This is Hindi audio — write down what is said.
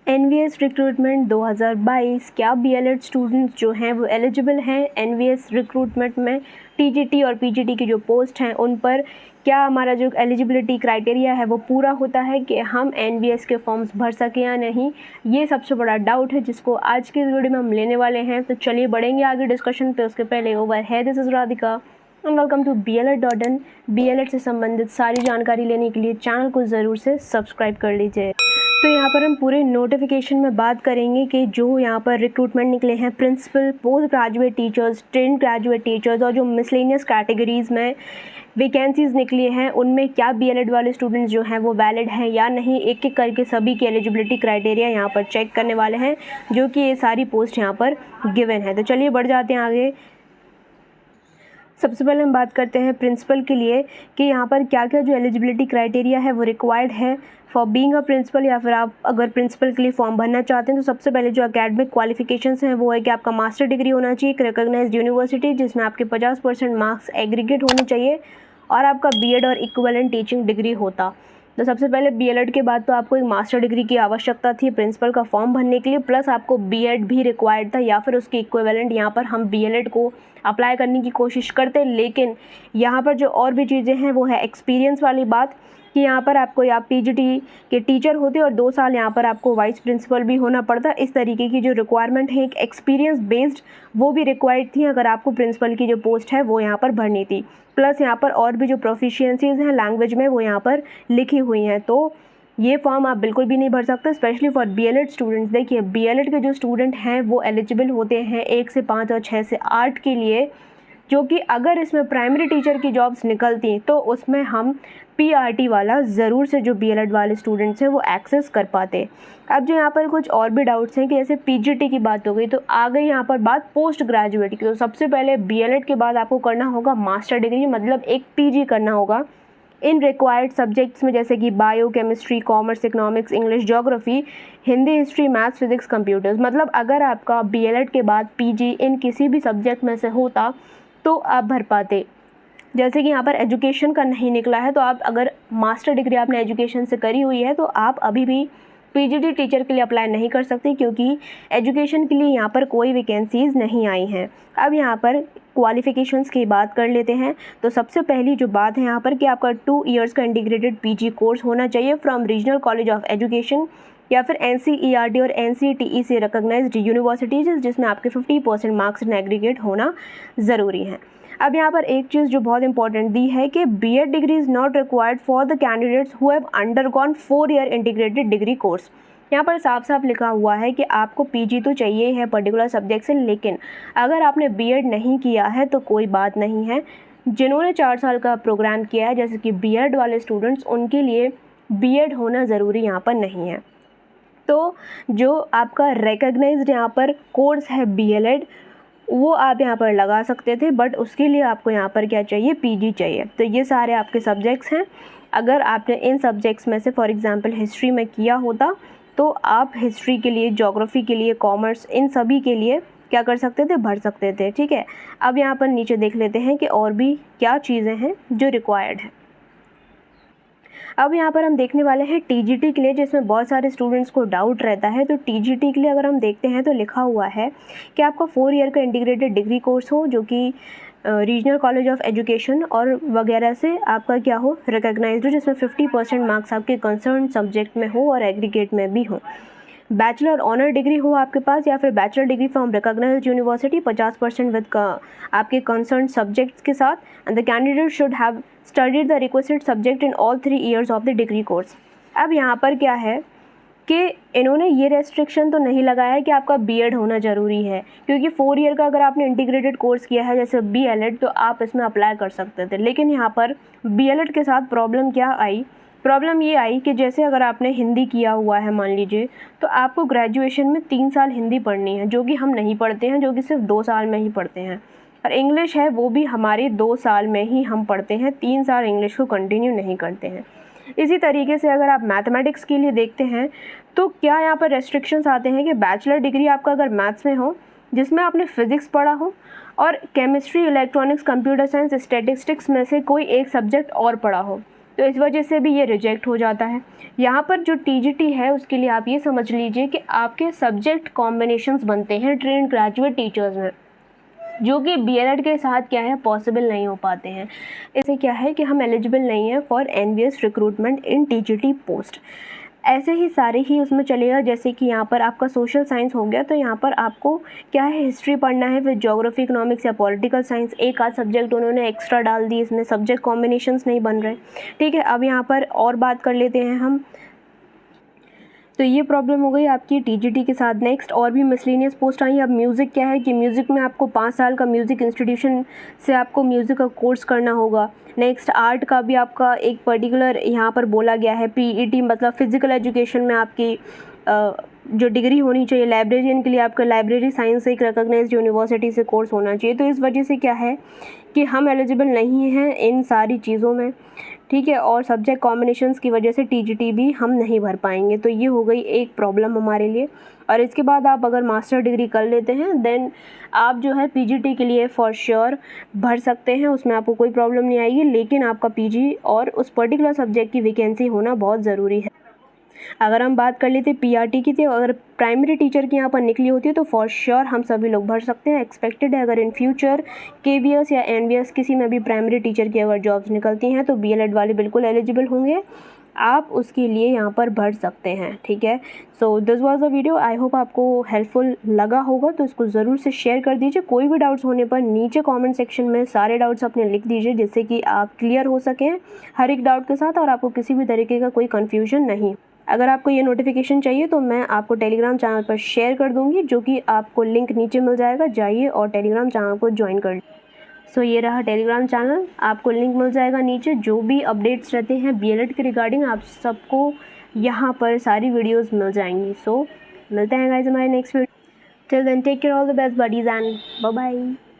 एनवीएस रिक्रूटमेंट 2022, क्या बीएलएड स्टूडेंट्स जो हैं वो एलिजिबल हैं एनवीएस रिक्रूटमेंट में? टीजीटी और पीजीटी की जो पोस्ट हैं उन पर क्या हमारा जो एलिजिबिलिटी क्राइटेरिया है वो पूरा होता है कि हम एनवीएस के फॉर्म्स भर सकें या नहीं? ये सबसे बड़ा डाउट है जिसको आज के इस वीडियो में हम लेने वाले हैं। तो चलिए बढ़ेंगे आगे डिस्कशन पे। उसके पहले ओवर है, this is Radhika and welcome to BLED.in। BElEd से संबंधित सारी जानकारी लेने के लिए चैनल को ज़रूर से सब्सक्राइब कर लीजिए। तो यहाँ पर हम पूरे नोटिफिकेशन में बात करेंगे कि जो यहाँ पर रिक्रूटमेंट निकले हैं principal, post graduate teachers, trained graduate teachers और जो मिसलेनियस कैटेगरीज़ में वैकेंसीज़ निकली हैं उनमें क्या बीएलएड वाले स्टूडेंट्स जो हैं वो वैलिड हैं या नहीं, एक एक करके सभी की एलिजिबिलिटी क्राइटेरिया यहाँ पर चेक करने वाले हैं जो कि ये सारी पोस्ट यहाँ पर गिवन है। तो चलिए बढ़ जाते हैं आगे। सबसे पहले हम बात करते हैं प्रिंसिपल के लिए कि यहाँ पर क्या क्या जो एलिजिबिलिटी क्राइटेरिया है वो रिक्वायर्ड है फॉर बीइंग अ प्रिंसिपल, या फिर आप अगर प्रिंसिपल के लिए फॉर्म भरना चाहते हैं तो सबसे पहले जो एकेडमिक क्वालिफिकेशंस हैं वो है कि आपका मास्टर डिग्री होना चाहिए एक रिकॉग्नाइज्ड यूनिवर्सिटी जिसमें आपके 50% मार्क्स एग्रीगेट होने चाहिए और आपका बीएड और इक्विवेलेंट टीचिंग डिग्री होता। तो सबसे पहले बीएलएड के बाद तो आपको एक मास्टर डिग्री की आवश्यकता थी प्रिंसिपल का फॉर्म भरने के लिए, प्लस आपको बीएड भी रिक्वायर्ड था या फिर उसके इक्विवेलेंट। यहाँ पर हम बीएलएड को अप्लाई करने की कोशिश करते, लेकिन यहाँ पर जो और भी चीज़ें हैं वो है एक्सपीरियंस वाली बात कि यहाँ पर आपको या पीजीटी के टीचर होते और 2 साल यहाँ पर आपको वाइस प्रिंसिपल भी होना पड़ता। इस तरीके की जो रिक्वायरमेंट है एक एक्सपीरियंस बेस्ड वो भी रिक्वायर्ड थी अगर आपको प्रिंसिपल की जो पोस्ट है वो यहाँ पर भरनी थी। प्लस यहाँ पर और भी जो प्रोफिशिएंसीज हैं लैंग्वेज में वो यहाँ पर लिखी हुई हैं। तो ये फॉर्म आप बिल्कुल भी नहीं भर सकते स्पेशली फॉर बीएलएड स्टूडेंट्स। देखिए बीएलएड के जो स्टूडेंट हैं वो एलिजिबल होते हैं 1 से 5 और 6 से 8 के लिए, जो कि अगर इसमें प्राइमरी टीचर की जॉब्स निकलती तो उसमें हम पीआरटी वाला ज़रूर से जो बीएलएड वाले स्टूडेंट्स हैं वो एक्सेस कर पाते। अब जो यहाँ पर कुछ और भी डाउट्स हैं कि जैसे पीजीटी की बात हो गई तो आ गई यहाँ पर बात पोस्ट ग्रेजुएट की। तो सबसे पहले बीएलएड के बाद आपको करना होगा मास्टर डिग्री, मतलब एक पीजी करना होगा इन रिक्वायर्ड सब्जेक्ट्स में जैसे कि bio, chemistry, commerce, economics, English, geography, Hindi, history, maths, physics, computers. मतलब अगर आपका बीएलएड के बाद पीजी इन किसी भी सब्जेक्ट में से होता तो आप भर पाते। जैसे कि यहाँ पर एजुकेशन का नहीं निकला है तो आप अगर मास्टर डिग्री आपने एजुकेशन से करी हुई है तो आप अभी भी पीजीटी टीचर के लिए अप्लाई नहीं कर सकते क्योंकि एजुकेशन के लिए यहाँ पर कोई वैकेंसीज़ नहीं आई हैं। अब यहाँ पर क्वालिफ़िकेशंस की बात कर लेते हैं। तो सबसे पहली जो बात है यहाँ पर कि आपका 2 इयर्स का इंटीग्रेटेड पीजी कोर्स होना चाहिए from regional college of education या फिर एनसीईआरटी और एनसीटीई से रिकॉग्नाइज्ड यूनिवर्सिटीज़ जिसमें आपके 50% मार्क्स इन एग्रीगेट होना ज़रूरी है। अब यहाँ पर एक चीज़ जो बहुत इंपॉर्टेंट दी है कि BEd degree is not required for the candidates who have undergone 4 year integrated degree course. यहाँ पर साफ साफ लिखा हुआ है कि आपको पीजी तो चाहिए है पर्टिकुलर सब्जेक्ट से, लेकिन अगर आपने बीएड नहीं किया है तो कोई बात नहीं है। जिन्होंने 4 साल का प्रोग्राम किया है जैसे कि बीएड वाले स्टूडेंट्स, उनके लिए बीएड होना ज़रूरी यहाँ पर नहीं है। तो जो आपका रिकॉग्नाइज्ड यहाँ पर कोर्स है बीएलएड वो आप यहाँ पर लगा सकते थे, बट उसके लिए आपको यहाँ पर क्या चाहिए, पीजी चाहिए। तो ये सारे आपके सब्जेक्ट्स हैं। अगर आपने इन सब्जेक्ट्स में से फॉर एग्जांपल हिस्ट्री में किया होता तो आप हिस्ट्री के लिए, ज्योग्राफी के लिए, कॉमर्स, इन सभी के लिए क्या कर सकते थे, भर सकते थे। ठीक है, अब यहाँ पर नीचे देख लेते हैं कि और भी क्या चीज़ें हैं जो रिक्वायर्ड हैं। अब यहाँ पर हम देखने वाले हैं टीजीटी के लिए, जिसमें बहुत सारे स्टूडेंट्स को डाउट रहता है। तो टीजीटी के लिए अगर हम देखते हैं तो लिखा हुआ है कि आपका 4 ईयर का इंटीग्रेटेड डिग्री कोर्स हो जो कि रीजनल कॉलेज ऑफ एजुकेशन और वगैरह से आपका क्या हो, रिकॉग्नाइज्ड हो, जिसमें 50% मार्क्स आपके कंसर्न सब्जेक्ट में हो और एग्रीगेट में भी हो। बैचलर ऑनर डिग्री हो आपके पास या फिर bachelor degree from recognised university 50% with आपके कंसर्न सब्जेक्ट्स के साथ, and the candidate should have studied the requested subject in all 3 years of the degree course. अब यहाँ पर क्या है कि इन्होंने ये रेस्ट्रिक्शन तो नहीं लगाया है कि आपका बीएड होना ज़रूरी है, क्योंकि 4 ईयर का अगर आपने इंटीग्रेटेड कोर्स किया है जैसे बीएलएड तो आप इसमें अप्लाई कर सकते थे। लेकिन यहाँ पर बीएलएड के साथ प्रॉब्लम क्या आई, प्रॉब्लम ये आई कि जैसे अगर आपने हिंदी किया हुआ है मान लीजिए तो आपको ग्रेजुएशन में 3 साल हिंदी पढ़नी है जो कि हम नहीं पढ़ते हैं, जो कि सिर्फ 2 साल में ही पढ़ते हैं। और इंग्लिश है वो भी हमारे 2 साल में ही हम पढ़ते हैं, 3 साल इंग्लिश को कंटिन्यू नहीं करते हैं। इसी तरीके से अगर आप मैथमेटिक्स के लिए देखते हैं तो क्या यहाँ पर रेस्ट्रिक्शंस आते हैं कि बैचलर डिग्री आपका अगर मैथ्स में हो जिसमें आपने फिज़िक्स पढ़ा हो और chemistry, electronics, computer science, statistics में से कोई एक सब्जेक्ट और पढ़ा हो, तो इस वजह से भी ये रिजेक्ट हो जाता है। यहाँ पर जो टीजीटी है उसके लिए आप ये समझ लीजिए कि आपके सब्जेक्ट कॉम्बिनेशंस बनते हैं ट्रेंड ग्रेजुएट टीचर्स में, जो कि बीएलएड के साथ क्या है पॉसिबल नहीं हो पाते हैं। इससे क्या है कि हम एलिजिबल नहीं है for NVS recruitment in TGT post. ऐसे ही सारे ही उसमें चलेगा, जैसे कि यहाँ पर आपका सोशल साइंस हो गया तो यहाँ पर आपको क्या है हिस्ट्री पढ़ना है, फिर ज्योग्राफी, इकोनॉमिक्स या पॉलिटिकल साइंस, एक आध सब्जेक्ट उन्होंने एक्स्ट्रा डाल दी, इसमें सब्जेक्ट कॉम्बिनेशंस नहीं बन रहे। ठीक है, अब यहाँ पर और बात कर लेते हैं हम। तो ये प्रॉब्लम हो गई आपकी टीजीटी के साथ। नेक्स्ट और भी मिसलेनियस पोस्ट आई। अब म्यूज़िक क्या है कि म्यूज़िक में आपको 5 साल का म्यूज़िक इंस्टीट्यूशन से आपको म्यूज़िक का कोर्स करना होगा। नेक्स्ट आर्ट का भी आपका एक पर्टिकुलर यहाँ पर बोला गया है पीईटी, मतलब फिज़िकल एजुकेशन में आपकी जो डिग्री होनी चाहिए। लाइब्रेरियन के लिए आपका लाइब्रेरी साइंस से एक रिकॉग्नाइज्ड यूनिवर्सिटी से कोर्स होना चाहिए। तो इस वजह से क्या है कि हम एलिजिबल नहीं हैं इन सारी चीज़ों में। ठीक है, और सब्जेक्ट कॉम्बिनेशंस की वजह से टीजीटी भी हम नहीं भर पाएंगे। तो ये हो गई एक प्रॉब्लम हमारे लिए। और इसके बाद आप अगर मास्टर डिग्री कर लेते हैं देन आप जो है पीजीटी के लिए फॉर श्योर भर सकते हैं, उसमें आपको कोई प्रॉब्लम नहीं आएगी। लेकिन आपका पीजी और उस पर्टिकुलर सब्जेक्ट की वैकेंसी होना बहुत ज़रूरी है। अगर हम बात कर लेते पीआरटी की, तो अगर प्राइमरी टीचर की यहाँ पर निकली होती है तो फॉर श्योर हम सभी लोग भर सकते हैं। एक्सपेक्टेड है अगर इन फ्यूचर केवीएस या एनवीएस किसी में भी प्राइमरी टीचर की अगर जॉब्स निकलती हैं तो बीएलएड वाले बिल्कुल एलिजिबल होंगे, आप उसके लिए यहाँ पर भर सकते हैं। ठीक है, so this was a video. I hope आपको हेल्पफुल लगा होगा, तो इसको ज़रूर से शेयर कर दीजिए। कोई भी डाउट्स होने पर नीचे कमेंट सेक्शन में सारे डाउट्स अपने लिख दीजिए, जिससे कि आप क्लियर हो सकें हर एक डाउट के साथ और आपको किसी भी तरीके का कोई कन्फ्यूजन नहीं। अगर आपको ये नोटिफिकेशन चाहिए तो मैं आपको टेलीग्राम चैनल पर शेयर कर दूँगी, जो कि आपको लिंक नीचे मिल जाएगा। जाइए और टेलीग्राम चैनल को ज्वाइन कर लीजिए। सो ये रहा टेलीग्राम चैनल, आपको लिंक मिल जाएगा नीचे। जो भी अपडेट्स रहते हैं बीएलएड के रिगार्डिंग आप सबको यहाँ पर सारी वीडियोस मिल जाएंगी। सो मिलते हैं गाइस हमारे next video. Till then take care, all the best buddies and bye bye.